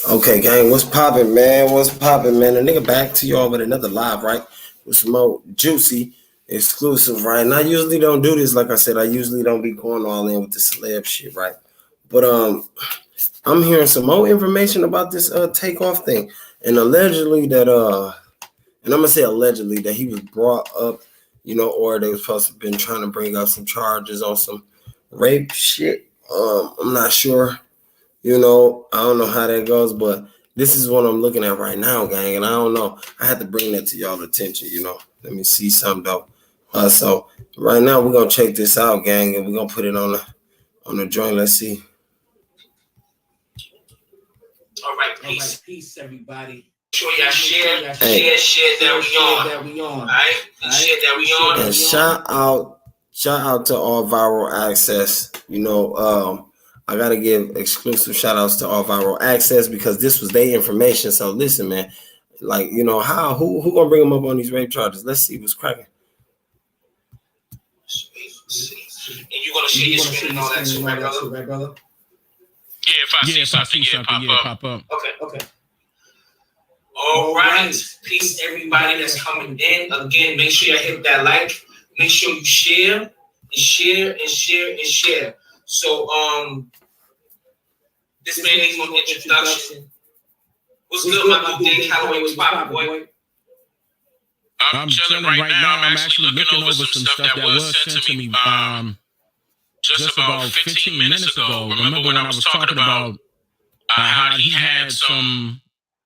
Okay, gang, what's poppin', man? What's poppin', man? A nigga back to y'all with another live, right? With some more juicy exclusive, right? And I usually don't do this, like I said, I usually don't be going all in with the celeb shit, right? But I'm hearing some more information about this takeoff thing. And allegedly that and I'm gonna say allegedly that he was brought up, or they was supposed to have been trying to bring up some charges on some rape shit. I'm not sure. I don't know how that goes, but this is what I'm looking at right now, gang. And I don't know. I had to bring that to y'all attention. Let me see something though. So right now we're gonna check this out, gang, and we're gonna put it on the joint. Let's see. All right, peace, everybody. Sure y'all share that we on. All right, share that we on. And shout out to all viral access. I gotta give exclusive shout outs to all viral access because this was their information. So listen, man, like who gonna bring them up on these rape charges? Let's see what's cracking. And you gonna share your screen and all that too, right, brother? Yeah, if I see something, pop up. Okay. All right, peace everybody that's coming in. Again, make sure you hit that like. Make sure you share. So this man needs no introduction. What's good, my good Dave Calloway? What's poppin', boy? I'm chilling right now. I'm actually looking over some stuff that was sent to me just about 15 minutes ago. Remember when I was talking about how he had some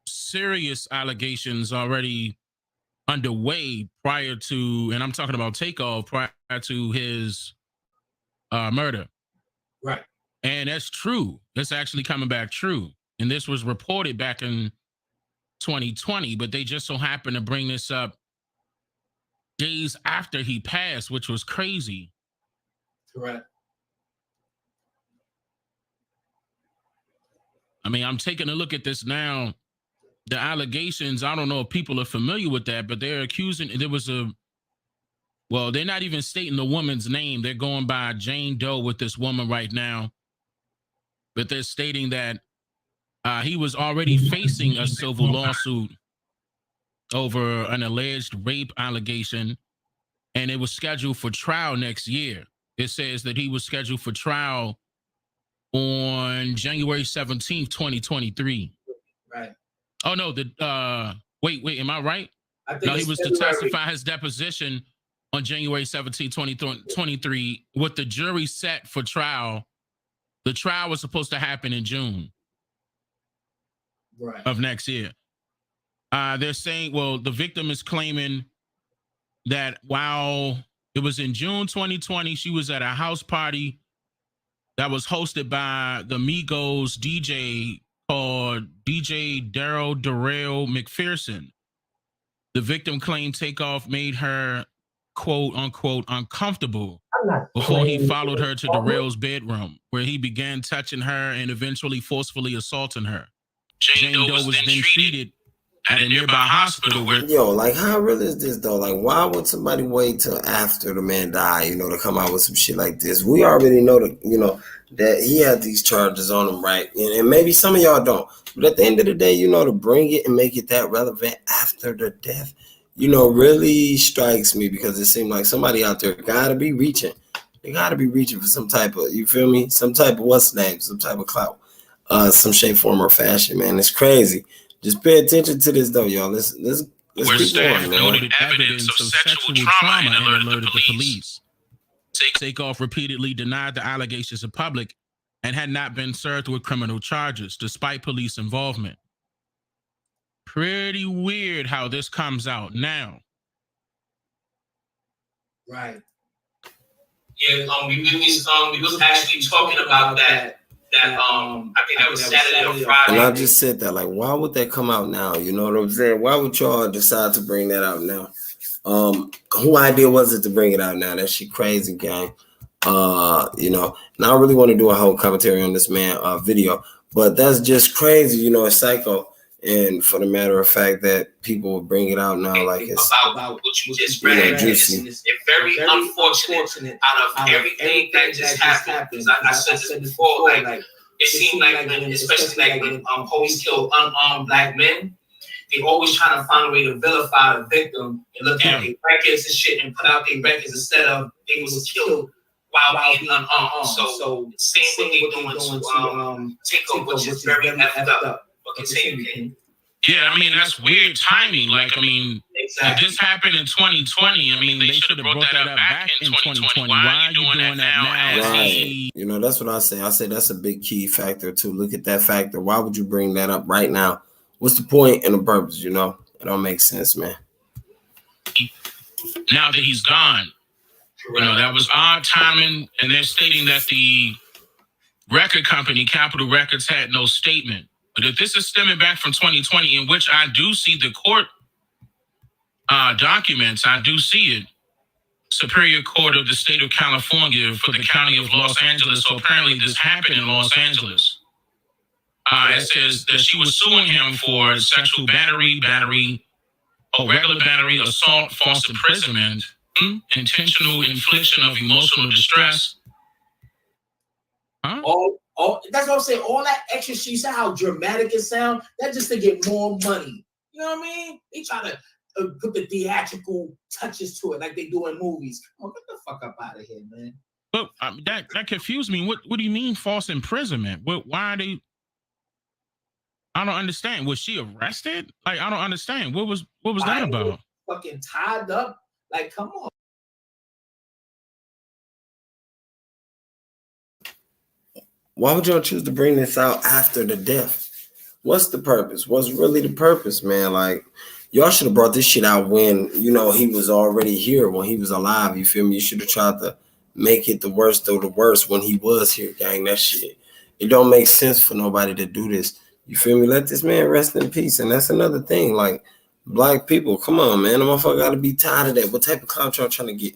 serious allegations already underway prior to, and I'm talking about TakeOff, prior to his murder. Right. And that's true. That's actually coming back true. And this was reported back in 2020, but they just so happened to bring this up days after he passed, which was crazy. Correct. I mean, I'm taking a look at this now. The allegations, I don't know if people are familiar with that, but they're accusing, they're not even stating the woman's name. They're going by Jane Doe with this woman right now. But they're stating that he was already facing a civil lawsuit over an alleged rape allegation, and it was scheduled for trial next year. It says that he was scheduled for trial on January 17th, 2023. Right. Oh, no, wait, am I right? No, he was to testify his deposition on January 17th, 2023, with the jury set for trial. The trial was supposed to happen in June of next year. They're saying, the victim is claiming that while it was in June 2020, she was at a house party that was hosted by the Migos DJ called DJ Darrell McPherson. The victim claimed TakeOff made her, quote unquote, uncomfortable before he followed her to Darrell's bedroom, where he began touching her and eventually forcefully assaulting her. Jane Doe was then treated at a nearby hospital where... Like, how real is this, though? Like, why would somebody wait till after the man died, to come out with some shit like this? We already know that he had these charges on him, right? And maybe some of y'all don't. But at the end of the day, to bring it and make it that relevant after the death, really strikes me, because it seemed like somebody out there gotta be reaching. They gotta be reaching for some type of, you feel me? Some type of what's name, some type of clout, some shape, form, or fashion, man. It's crazy. Just pay attention to this, though, y'all. Let's keep going, man. Noted evidence of sexual trauma and alerted the police. TakeOff repeatedly denied the allegations in public and had not been served with criminal charges, despite police involvement. Pretty weird how this comes out now. Right. Yeah, we was actually talking about that. I think that was Saturday or Friday. And I just said that, like, why would that come out now? You know what I'm saying? Why would y'all decide to bring that out now? Who idea was it to bring it out now? That shit crazy, gang. And I really want to do a whole commentary on this man video, but that's just crazy, it's psycho. And for the matter of fact that people will bring it out now, like it's about what you just read, juicy. It's very unfortunate out of everything that just happened. I said this before, like it seemed like when, especially like when police kill unarmed black men, they always trying to find a way to vilify the victim and look at their records and shit and put out their records instead of they was killed while being unarmed. So same what they doing to TakeOff, which is very effed up. But continue. Yeah, I mean, that's weird timing. Like, I mean, if this happened in 2020, I mean, they should have brought that up back in 2020. Why are you doing that now? Right. You know, that's what I say. I say that's a big key factor, too. Look at that factor. Why would you bring that up right now? What's the point and the purpose, you know? It don't make sense, man. Now that he's gone, you know, that was odd timing, and they're stating that the record company, Capitol Records, had no statement. But if this is stemming back from 2020, in which I do see the court documents, I do see it. Superior Court of the State of California for the County of Los Angeles. So apparently this happened in Los Angeles. It says that she was suing him for sexual battery, regular battery, assault, false imprisonment, intentional infliction of emotional distress. Huh? That's what I'm saying. All that extra shit, you said how dramatic it sounds. That's just to get more money. You know what I mean? They try to put the theatrical touches to it like they do in movies. Oh, get the fuck up out of here, man. But that confused me. What do you mean false imprisonment? Why are they? I don't understand. Was she arrested? Like, I don't understand. What was that about? Fucking tied up. Like, come on. Why would y'all choose to bring this out after the death? What's the purpose? What's really the purpose, man? Like, y'all should have brought this shit out when, you know, he was already here, when he was alive. You feel me? You should have tried to make it the worst of the worst when he was here, gang. That shit. It don't make sense for nobody to do this. You feel me? Let this man rest in peace. And that's another thing. Like, black people, come on, man. The motherfucker got to be tired of that. What type of clout y'all trying to get?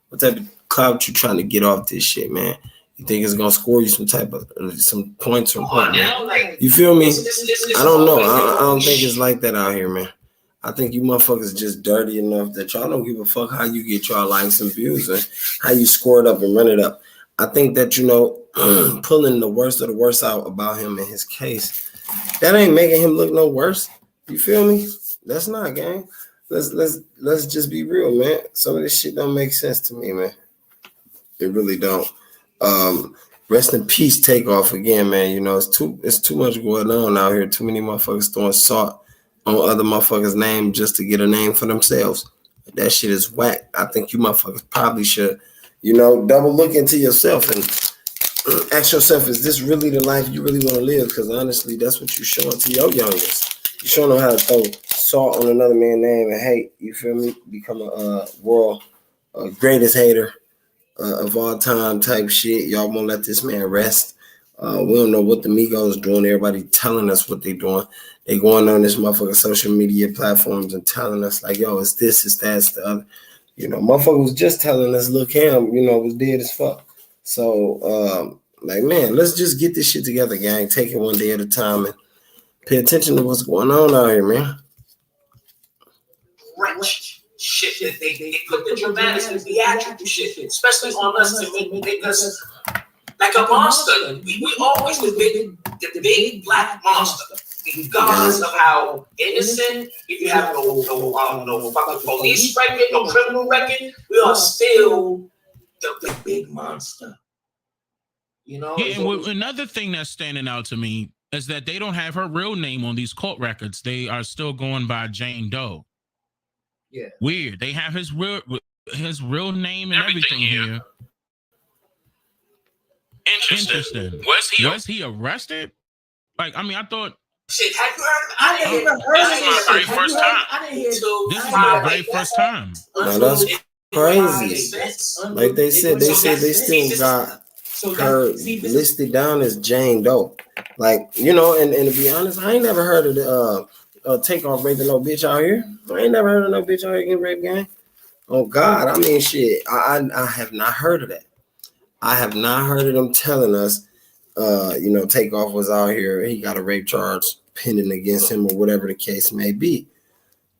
What type of clout you trying to get off this shit, man? You think it's gonna score you some type of some points or what, man? You feel me? I don't know. I don't think it's like that out here, man. I think you motherfuckers just dirty enough that y'all don't give a fuck how you get y'all likes and views and how you score it up and run it up. I think that, you know, pulling the worst of the worst out about him in his case, that ain't making him look no worse. You feel me? That's not, gang. Let's just be real, man. Some of this shit don't make sense to me, man. It really don't. Rest in peace, TakeOff again, man. You know, it's too much going on out here. Too many motherfuckers throwing salt on other motherfuckers' name just to get a name for themselves. That shit is whack. I think you motherfuckers probably should, you know, double look into yourself and ask yourself, is this really the life you really want to live? Because honestly, that's what you're showing to your youngest. You're showing them how to throw salt on another man's name and hate. You feel me? Become a world greatest hater of all time type shit. Y'all won't let this man rest. We don't know what the Migos doing. Everybody telling us what they doing. They going on this motherfucking social media platforms and telling us like, yo, it's this, it's that, it's the other. You know, motherfucker was just telling us, look, him, you know, was dead as fuck. So, like, man, let's just get this shit together, gang. Take it one day at a time and pay attention to what's going on out here, man. Rich shit that they put the dramatic and theatrical shit, especially on us to make us like a monster. We always the big black monster. Regardless of how innocent, if you have no fucking police record, no criminal record, we are still the big monster. You know? Yeah, and another thing that's standing out to me is that they don't have her real name on these court records. They are still going by Jane Doe. Yeah. Weird. They have his real name and everything here. Interesting. Was he arrested? Like, I mean, I thought. Shit, have you heard? I didn't even heard this is my very first time. I didn't hear this is my very first time. Now that's crazy. Like they said they still got her listed down as Jane Doe. Like, you know, and to be honest, I ain't never heard of the TakeOff raping no bitch out here. I ain't never heard of no bitch out here getting raped, gang. Oh God, I mean shit. I have not heard of that. I have not heard of them telling us you know, TakeOff was out here, he got a rape charge pending against him or whatever the case may be.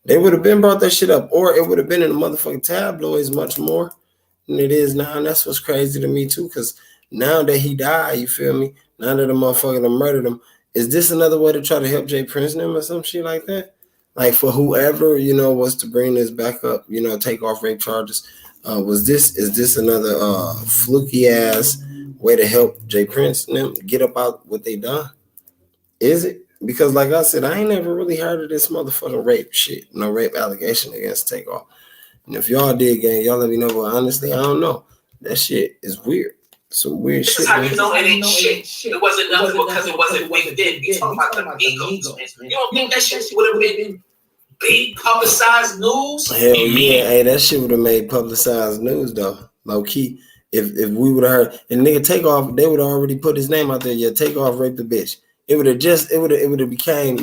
They would have been brought that shit up, or it would have been in the motherfucking tabloids much more than it is now. And that's what's crazy to me too, because Now that he died, you feel me? Now that the motherfucker done murdered him, is this another way to try to help Jay Prince and them or some shit like that? Like for whoever, was to bring this back up, take off rape charges. Is this another fluky ass way to help Jay Prince and them get up out what they done? Is it? Because like I said, I ain't never really heard of this motherfucking rape shit. No rape allegation against TakeOff. And if y'all did, gang, y'all let me know. But honestly, I don't know. That shit is weird. Some weird shit. This is how you know it ain't shit. It wasn't nothing because it wasn't what it did. We talking about the Migos, man. You don't think that shit would have been big publicized news? Hell yeah. Hey, that shit would have made publicized news though. Low key. If we would have heard and nigga TakeOff, they would have already put his name out there. Yeah, TakeOff raped the bitch. It would have became,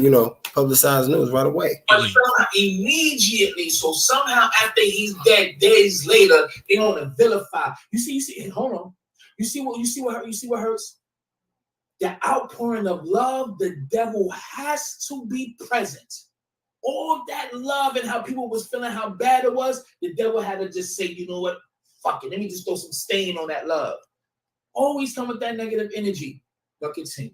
publicized news right away. But immediately, so somehow after he's dead, days later, they want to vilify. You see, hold on. You see what hurts? The outpouring of love, the devil has to be present. All that love and how people was feeling how bad it was, the devil had to just say, you know what? Fuck it. Let me just throw some stain on that love. Always come with that negative energy. But continue.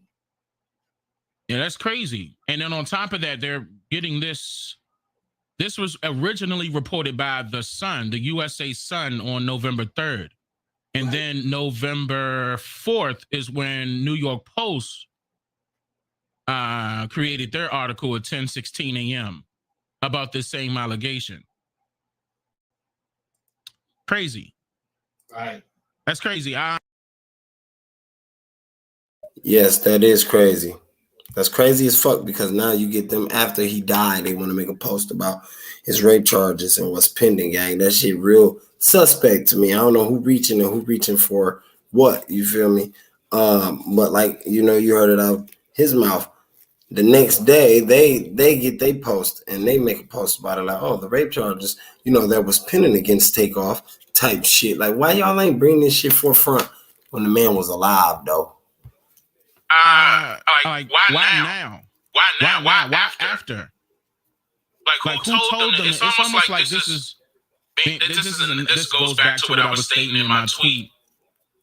Yeah, that's crazy. And then on top of that, they're getting this. This was originally reported by The Sun, the USA Sun, on November 3rd. And then November 4th is when New York Post created their article at 10:16 a.m. about this same allegation. Crazy. Right. That's crazy. Yes, that is crazy. That's crazy as fuck because now you get them after he died. They want to make a post about his rape charges and what's pending, gang. That shit real suspect to me. I don't know who reaching and who reaching for what. You feel me? But like you heard it out his mouth. The next day they get they post and they make a post about it like, oh, the rape charges, that was pending against TakeOff type shit. Like, why y'all ain't bring this shit forefront when the man was alive though? Like why now? Why after? Like who told them? It's almost like this goes back to what I was stating in my tweet.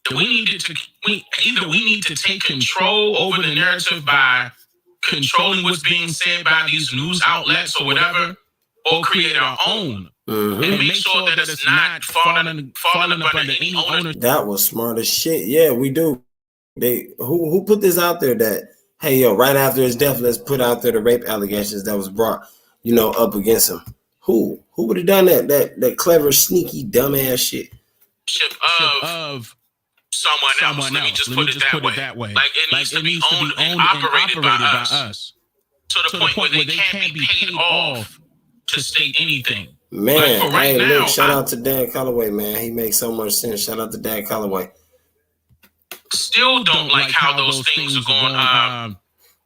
That we need to take control over the narrative by controlling what's being said by these news outlets or whatever, or create our own. And make sure that it's not falling up under any ownership. That was smart as shit. Yeah, we do. They who put this out there that, hey, yo, right after his death, let's put out there the rape allegations that was brought, up against him. Who would have done that? That clever, sneaky, dumbass shit. Of someone else. Let me just put it that way. Like it needs to be owned and operated by us. To the point where they can't be paid off to state anything. Man, hey, look, shout out to Dan Calloway, man. He makes so much sense. Shout out to Dan Calloway. Still don't like how those things are going.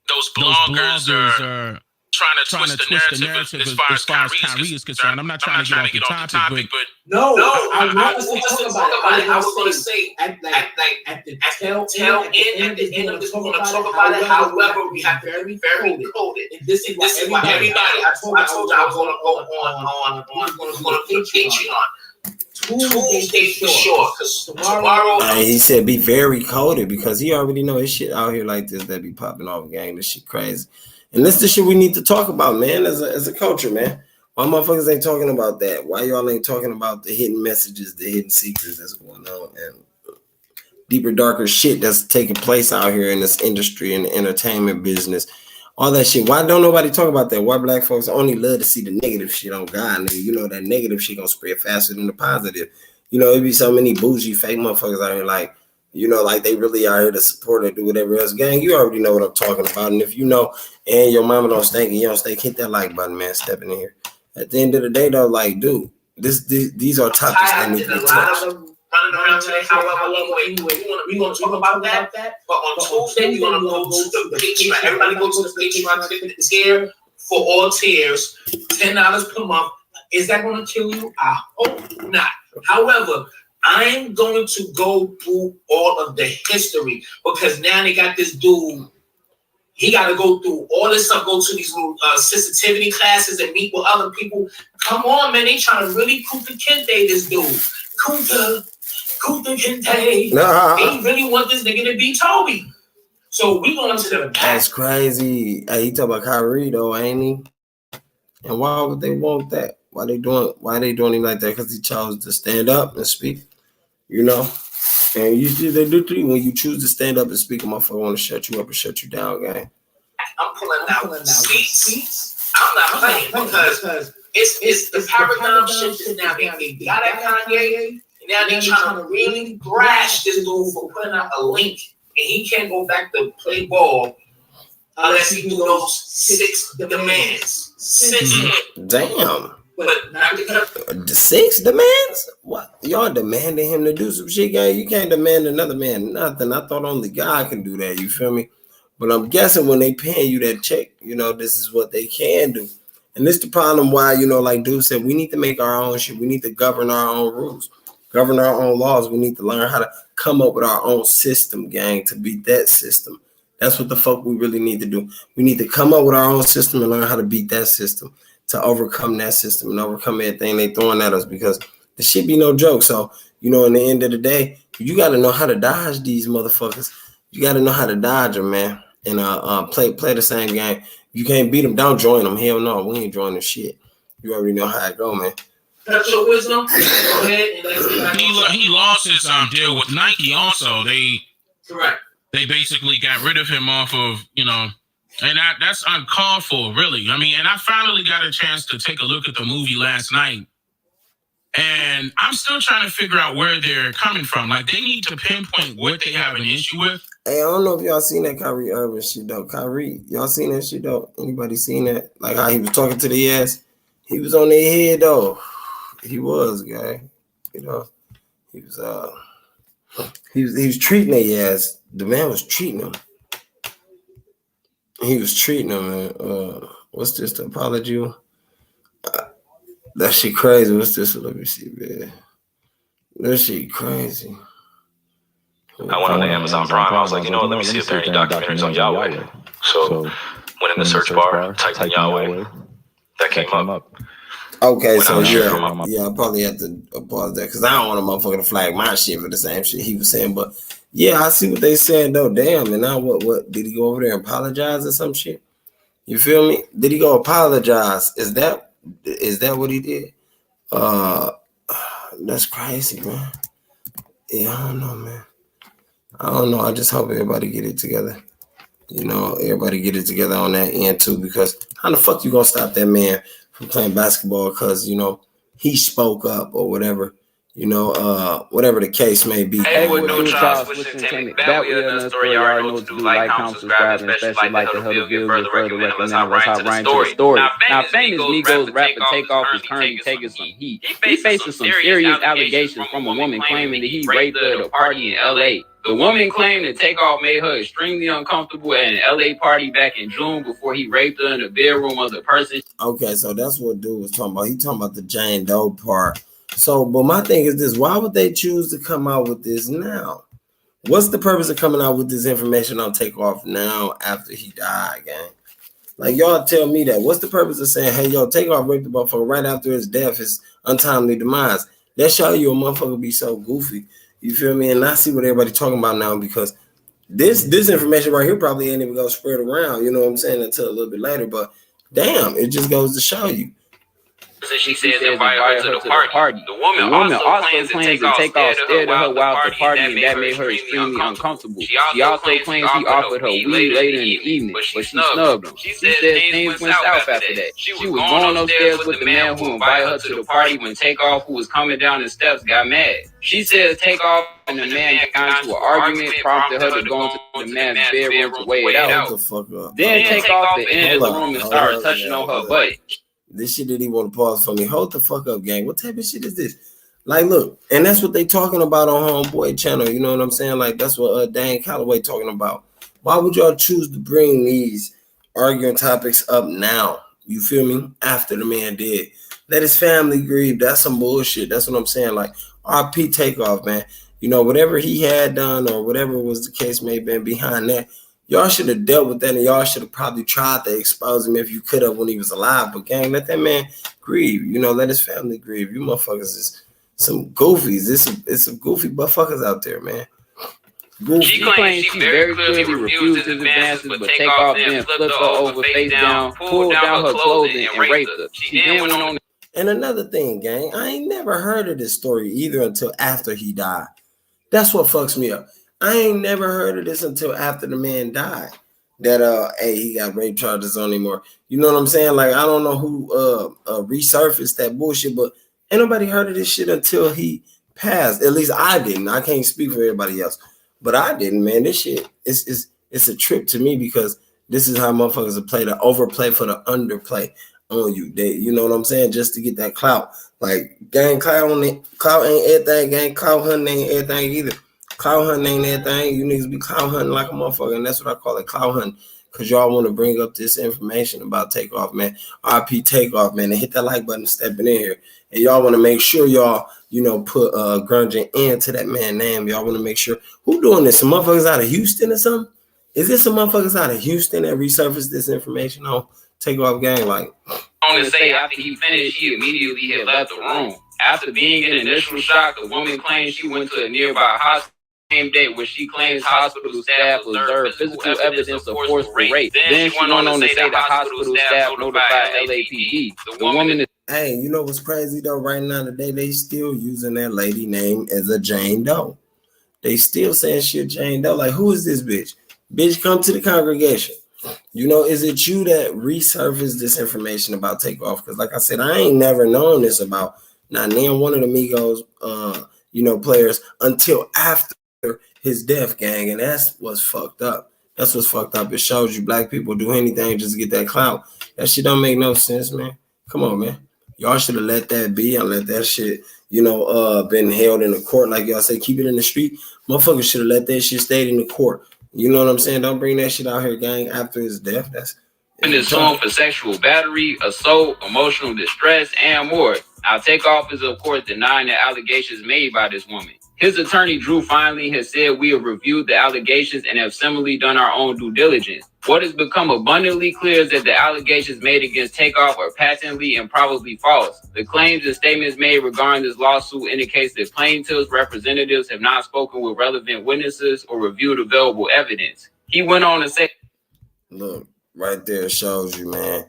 Those bloggers are trying to twist the narrative as far as Kyrie is concerned. I'm not trying to get off the topic, but no, I want us to talk about it. I was going to say at the tail end, at the end of this, we're going to talk about it. However, we have to be very coded. And this is why everybody. I told you I was going to go on. We're going to put Patreon. Tuesday for sure. Because tomorrow. He said be very coded because he already know his shit out here like this that be popping off, gang. This shit crazy. And this is the shit we need to talk about, man, as a culture, man. Why motherfuckers ain't talking about that? Why y'all ain't talking about the hidden messages, the hidden secrets that's going on, and deeper, darker shit that's taking place out here in this industry and the entertainment business? All that shit. Why don't nobody talk about that? Why black folks only love to see the negative shit on God? And that negative shit gonna spread faster than the positive. It be so many bougie fake motherfuckers out here like, like they really are here to support or do whatever else. Gang, you already know what I'm talking about. And if you know, and your mama don't stink and you don't stink, hit that like button, man. Stepping in here. At the end of the day, though, like, dude, these are topics that need to be touched. Running around today, however, anyway, we want to talk about that. But on Tuesday, we're going to go to the Patreon. Everybody go to the Patreon, click the tier for all tiers, $10 per month. Is that going to kill you? I hope not. However, I'm going to go through all of the history because now they got this dude. He got to go through all this stuff, go to these little sensitivity classes and meet with other people. Come on, man. They trying to really Kunta Kinte this dude. Kunta Gunther Kinte. He really want this nigga to be Toby. So we going to the back. That's crazy. Hey, he talk about Kyrie though, ain't he? And why would they want that? Why they doing him like that? Because he chose to stand up and speak, you know? And usually they do three. When you choose to stand up and speak, a motherfucker want to shut you up and shut you down, gang. I'm pulling out seats. I'm not playing because it's the paradigm shift now. They got at Kanye, and now they trying to really thrash this dude for putting out a link, and he can't go back to play ball unless he do those 6 demands. 6 Damn. But not the 6 demands? What? Y'all demanding him to do some shit, gang? You can't demand another man nothing. I thought only God can do that, you feel me? But I'm guessing when they paying you that check, you know, this is what they can do. And this is the problem why, you know, like dude said, we need to make our own shit. We need to govern our own rules, govern our own laws. We need to learn how to come up with our own system, gang, to beat that system. That's what the fuck we really need to do. We need to come up with our own system and learn how to beat that system, to overcome that system and overcome everything they throwing at us, because the shit be no joke. So, you know, in the end of the day, you got to know how to dodge these motherfuckers. You got to know how to dodge them, man. And play the same game. You can't beat them. Don't join them. Hell no, we ain't joining shit. You already know how it go, man. That's your wisdom. Go ahead and he lost his deal with Nike. Also, they basically got rid of him off of, you know, and that's uncalled for, really. I mean, and I finally got a chance to take a look at the movie last night, and I'm still trying to figure out where they're coming from. Like, they need to pinpoint what they have an issue with. Hey, I don't know if y'all seen that Kyrie Irving shit though. Kyrie, y'all seen that shit though? Anybody seen that? Like how he was talking to the ass? He was on their head though. He was, guy. You know, he was treating their ass. The man was treating him. He was treating him, man. What's this? The apology? That shit crazy. What's this? Let me see, man. That shit crazy. I went on the Amazon Prime. I was like, you know what? Let me see if there are any documentaries on Yahweh. So went in the search bar, typed in Yahweh. That came up. Okay, so yeah, I probably have to pause that because I don't want a motherfucker to flag my shit for the same shit he was saying. But yeah, I see what they said though. Damn, and now what? Did he go over there and apologize or some shit? You feel me? Did he go apologize? Is that what he did? That's crazy, man. Yeah, I don't know, man. I don't know. I just hope everybody get it together. You know, everybody get it together on that end too, because how the fuck you gonna stop that man from playing basketball because, you know, he spoke up or whatever, you know, whatever the case may be. Hey, with no trials, that we another story. You already know what to do. Like, comment, subscribe, and especially like the Hell Bill, get further recommend. Let's hop right into the story. Now, famous Migos rapper TakeOff is currently taking some heat. He facing some serious allegations from a woman claiming that he raped her at a party in L.A. The woman claimed that TakeOff made her extremely uncomfortable at an LA party back in June before he raped her in the bedroom of the person. Okay, so that's what dude was talking about. He talking about the Jane Doe part. So, but my thing is this: why would they choose to come out with this now? What's the purpose of coming out with this information on TakeOff now after he died, gang? Like, y'all tell me that. What's the purpose of saying, hey, yo, TakeOff raped the motherfucker right after his death, his untimely demise? That show you a motherfucker be so goofy. You feel me? And I see what everybody talking about now, because this information right here probably ain't even gonna spread around, you know what I'm saying, until a little bit later. But damn, it just goes to show you. She says invite her to the party. The woman also claims that TakeOff stared at her while at the party, and that made her extremely uncomfortable. She also claims he offered her weed later in the evening, but she snubbed him. She says things went south after that. She was going upstairs with the man who invited her to the party when TakeOff, who was coming down the steps, got mad. She says TakeOff and the man got into an argument, prompted her to go into the man's bedroom to weigh it out. Then TakeOff the end of the room and started touching on her butt. This shit didn't even want to pause for me. Hold the fuck up, gang. What type of shit is this? Like, look, and that's what they talking about on Homeboy channel. You know what I'm saying? Like, that's what Dan Calloway talking about. Why would y'all choose to bring these arguing topics up now? You feel me? After the man did. Let his family grieve. That's some bullshit. That's what I'm saying. Like, RP TakeOff, man. You know, whatever he had done or whatever was the case may have been behind that, y'all should have dealt with that, and y'all should have probably tried to expose him if you could have when he was alive. But gang, let that man grieve. You know, let his family grieve. You motherfuckers is some goofies. It's some goofy buttfuckers out there, man. Goofy. She claims she very clearly refused his advances, but TakeOff then flipped her over face down, pulled down her clothing, and raped her. She then went on. And another thing, gang, I ain't never heard of this story either until after he died. That's what fucks me up. I ain't never heard of this until after the man died. That hey, he got rape charges on him, or you know what I'm saying? Like, I don't know who resurfaced that bullshit, but ain't nobody heard of this shit until he passed. At least I didn't. I can't speak for everybody else, but I didn't, man. This shit it's a trip to me, because this is how motherfuckers play the overplay for the underplay on you. They, you know what I'm saying? Just to get that clout. Like, gang, clout ain't everything. Gang, clout hunting ain't everything either. Clout hunting ain't everything. You niggas be clout hunting like a motherfucker, and that's what I call it, clout hunting. Because y'all want to bring up this information about TakeOff, man. RP TakeOff, man. And hit that like button stepping in here. And y'all want to make sure y'all, you know, put grunging into that man name. Y'all want to make sure. Who doing this? Some motherfuckers out of Houston or something? Is this some motherfuckers out of Houston that resurfaced this information on TakeOff, gang? Like, I want to say, after he finished, he immediately had left the room. After being in initial shock, the woman claims she went to a nearby hospital same day, where she claims hospital staff observed physical evidence of forceful rape. Then she went on to say the hospital staff notified LAPD. The woman is. Hey, you know what's crazy though? Right now today, they still using that lady name as a Jane Doe. They still saying she a Jane Doe. Like, who is this bitch? Bitch, come to the congregation. You know, is it you that resurfaced this information about TakeOff? Because like I said, I ain't never known this about not one of the Migos, you know, players until after his death, gang. And that's what's fucked up. That's what's fucked up. It shows you black people do anything just to get that clout. That shit don't make no sense, man. Come on, man. Y'all should have let that be and let that shit, you know, been held in the court. Like y'all say, keep it in the street. Motherfuckers should have let that shit stay in the court. You know what I'm saying? Don't bring that shit out here, gang, after his death. That's is sued for sexual battery, assault, emotional distress, and more. Now, TakeOff is, of course, denying the allegations made by this woman. His attorney, Drew Finally, has said, "We have reviewed the allegations and have similarly done our own due diligence. What has become abundantly clear is that the allegations made against TakeOff are patently and probably false. The claims and statements made regarding this lawsuit indicates that plaintiffs' representatives have not spoken with relevant witnesses or reviewed available evidence." He went on to say, look, right there shows you, man.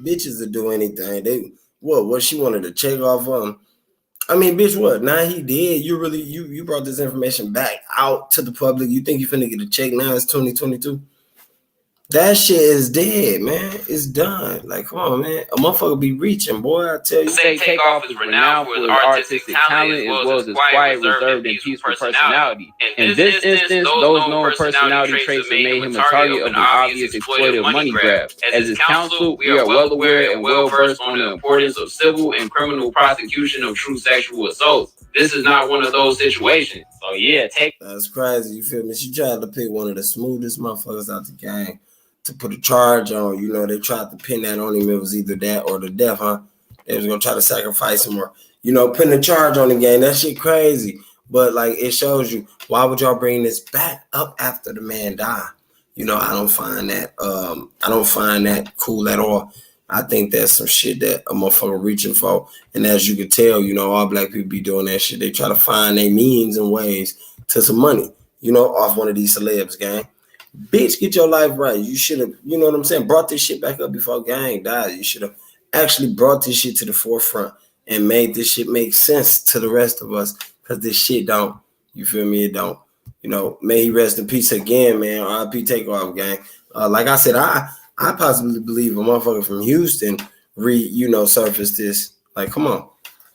Bitches will do anything. They what she wanted to check off on. I mean, bitch, what? Now he did. You really you brought this information back out to the public. You think you finna get a check now? It's 2022. That shit is dead, man. It's done. Like, come on, man. A motherfucker be reaching, boy. I tell you. Say TakeOff is renowned for his artistic talent as well as his quiet, reserved, and peaceful personality. In this instance, those known personality traits have made him a target of an obvious exploitive money grab. As his counsel, we are well aware and well versed on the importance of civil and criminal prosecution of true sexual assaults. This is not one of those situations. So yeah, that's crazy. You feel me? She tried to pick one of the smoothest motherfuckers out the game to put a charge on. You know, they tried to pin that on him. It was either that or the death, huh? They was gonna try to sacrifice him, or, you know, putting a charge on the game. That shit crazy. But like, it shows you, why would y'all bring this back up after the man died? You know, I don't find that cool at all. I think that's some shit that a motherfucker reaching for. And as you can tell, you know, all black people be doing that shit. They try to find their means and ways to some money, you know, off one of these celebs, gang. Bitch, get your life right. You should have, you know what I'm saying, brought this shit back up before gang died. You should have actually brought this shit to the forefront and made this shit make sense to the rest of us, because this shit don't. You feel me? It don't. You know, may he rest in peace again, man. RP TakeOff, gang. Like I said, I possibly believe a motherfucker from Houston surfaced this. Like, come on.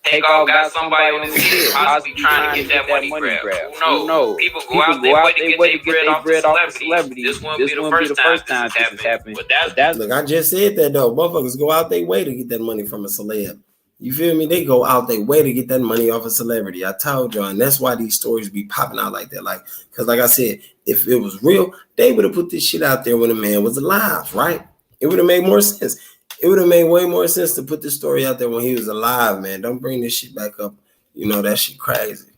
TakeOff got somebody on his head, possibly trying to get that money grab. Who knows? People go out their way to get their bread off the celebrity. This won't be the first time this has happened. But that's look, I just said that though. Motherfuckers go out their way to get that money from a celeb. You feel me? They go out their way to get that money off a celebrity. I told y'all, and that's why these stories be popping out like that. Like, because like I said, if it was real, they would have put this shit out there when the man was alive, right? It would have made more sense. It would have made way more sense to put this story out there when he was alive, man. Don't bring this shit back up. You know, that shit crazy.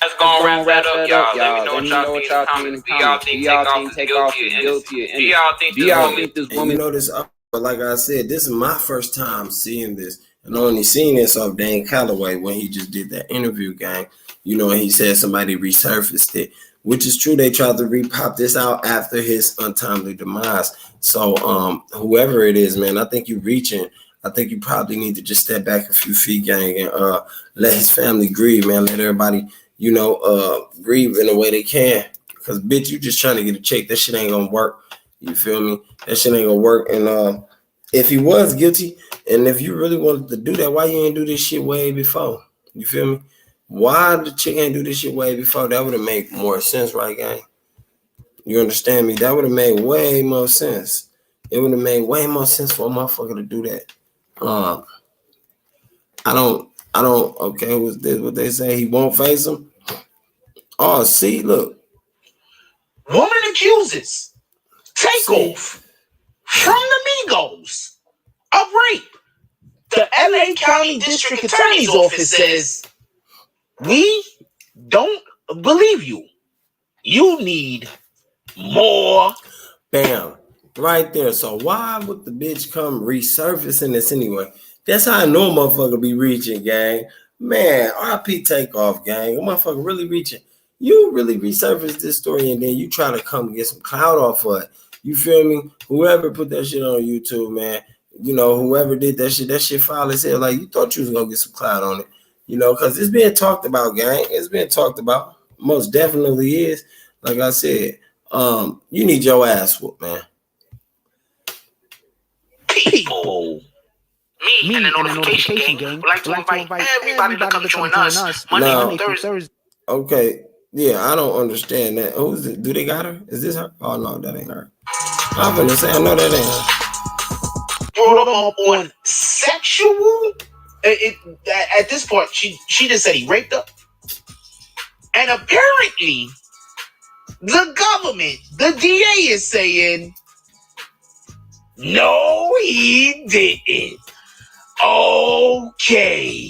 Let's go and wrap that up, y'all. Let me know what y'all think in the comments. Do y'all think TakeOff is guilty? Do y'all think this woman... You know this, but like I said, this is my first time seeing this. And I only seen this off Dan Calloway when he just did that interview, gang. You know, and he said somebody resurfaced it, which is true. They tried to repop this out after his untimely demise. So whoever it is, man, I think you're reaching. I think you probably need to just step back a few feet, gang, and let his family grieve, man. Let everybody, you know, grieve in the way they can. Because, bitch, you just trying to get a check. That shit ain't going to work. You feel me? That shit ain't going to work. And if he was guilty, and if you really wanted to do that, why you ain't do this shit way before? You feel me? Why the chick ain't do this shit way before? That would have made more sense, right, gang? You understand me? That would have made way more sense. It would have made way more sense for a motherfucker to do that. I don't, okay, what's this? What they say? He won't face him? Oh, see, look. Woman accuses TakeOff from the Migos of rape. The LA County District Attorney's Office says, we don't believe you. You need more. Bam. Right there. So why would the bitch come resurfacing this anyway? That's how I know a motherfucker be reaching, gang. Man, RP TakeOff, gang. A motherfucker really reaching. You really resurface this story and then you try to come and get some clout off of it. You feel me? Whoever put that shit on YouTube, man, you know, whoever did that shit foul as hell. Like, you thought you was going to get some clout on it. You know, because it's being talked about, gang. It's being talked about. Most definitely is. Like I said, you need your ass whooped, man. People. Me and the notification gang would like to invite everybody to come join us Monday through Thursday. Okay. Yeah, I don't understand that. Who's it? Do they got her? Is this her? Oh, no, that ain't her. I'm gonna say, I know that ain't her. Brought him up on sexual. At this point, she just said he raped her. And apparently, the government, the DA is saying, no, he didn't. Okay.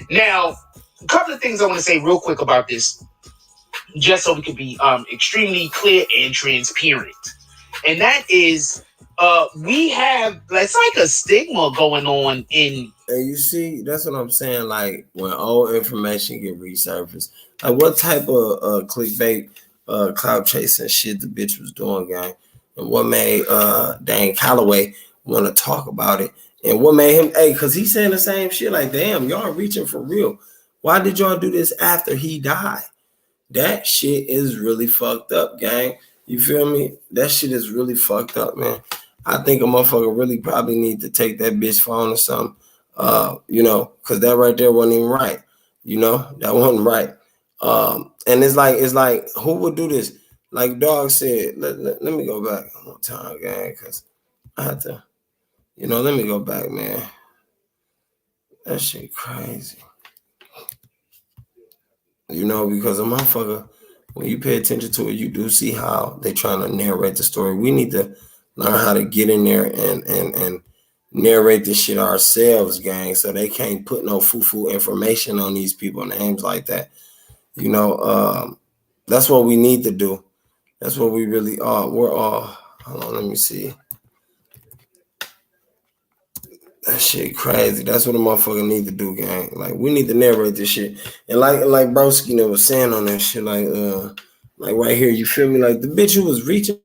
Now, a couple of things I want to say real quick about this, just so we can be extremely clear and transparent. And that is, we have, it's like a stigma going on in. And you see, that's what I'm saying. Like, when old information get resurfaced, like what type of clickbait, cloud chasing shit the bitch was doing, gang, and what made Dan Calloway want to talk about it, and what made him, because he's saying the same shit. Like, damn, y'all reaching for real. Why did y'all do this after he died? That shit is really fucked up, gang. You feel me? That shit is really fucked up, man. I think a motherfucker really probably need to take that bitch phone or something. You know, because that right there wasn't even right. You know, that wasn't right. And it's like, who would do this? Like Dog said, let me go back one more time, gang, because I had to, you know, let me go back, man. That shit crazy. You know, because a motherfucker, when you pay attention to it, you do see how they trying to narrate the story. We need to learn how to get in there and narrate this shit ourselves, gang, so they can't put no foo-foo information on these people names like that. You know, that's what we need to do. That's what we really are. We're all, hold on, let me see. That shit crazy. That's what a motherfucker need to do, gang. Like, we need to narrate this shit. And like Broski was saying on that shit, like right here, you feel me? Like, the bitch who was reaching.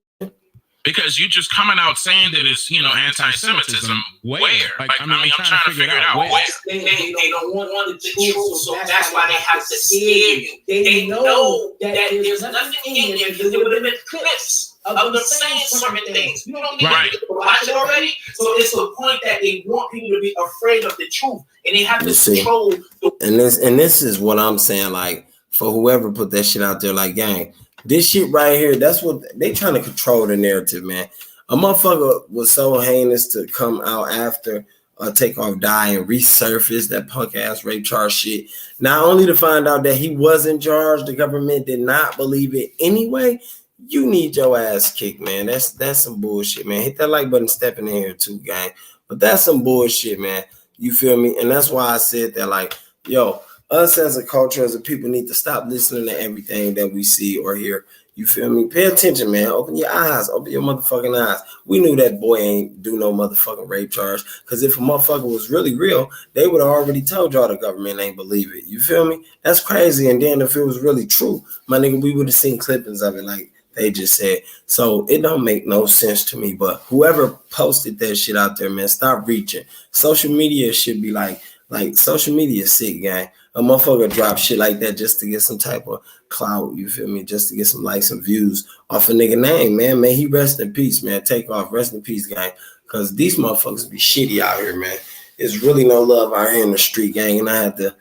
Because you just coming out saying that it's, you know, anti-Semitism. Where? Like, I mean, I'm trying to figure it out. Where? They don't want the truth, so that's why they have to scare you. They know that there's nothing in there because there would have been clips of them saying certain things. You don't need to watch it already. So it's the point that they want people to be afraid of the truth, and they have to control. And this is what I'm saying. Like, for whoever put that shit out there, like, gang, this shit right here, that's what they trying to control the narrative, man. A motherfucker was so heinous to come out after TakeOff die and resurface that punk ass rape charge shit. Not only to find out that he wasn't charged, the government did not believe it anyway. You need your ass kicked, man. That's some bullshit, man. Hit that like button, stepping in here too, gang. But that's some bullshit, man. You feel me? And that's why I said that, like, yo, us as a culture, as a people, need to stop listening to everything that we see or hear. You feel me? Pay attention, man. Open your eyes. Open your motherfucking eyes. We knew that boy ain't do no motherfucking rape charge. Because if a motherfucker was really real, they would have already told y'all the government ain't believe it. You feel me? That's crazy. And then if it was really true, my nigga, we would have seen clippings of it like they just said. So it don't make no sense to me. But whoever posted that shit out there, man, stop reaching. Social media should be like social media sick, gang. A motherfucker drop shit like that just to get some type of clout, you feel me? Just to get some likes and views off a nigga name, man. May he rest in peace, man. TakeOff, rest in peace, gang. Because these motherfuckers be shitty out here, man. There's really no love out here in the street, gang. And I had to,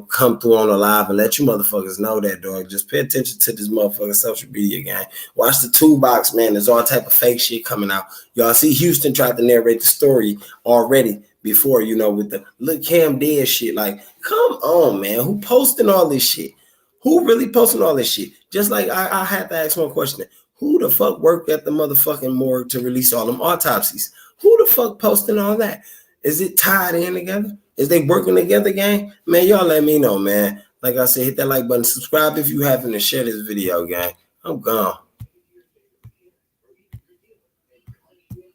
come through on the live and let you motherfuckers know that, dog. Just pay attention to this motherfucking social media, gang. Watch the toolbox, man. There's all type of fake shit coming out. Y'all see Houston tried to narrate the story already before, with the look Cam dead shit. Like, come on, man. Who posting all this shit? Who really posting all this shit? Just like I had to ask one question. Who the fuck worked at the motherfucking morgue to release all them autopsies? Who the fuck posting all that? Is it tied in together? Is they working together, gang? Man, y'all let me know, man. Like I said, hit that like button. Subscribe if you haven't, and share this video, gang. I'm gone.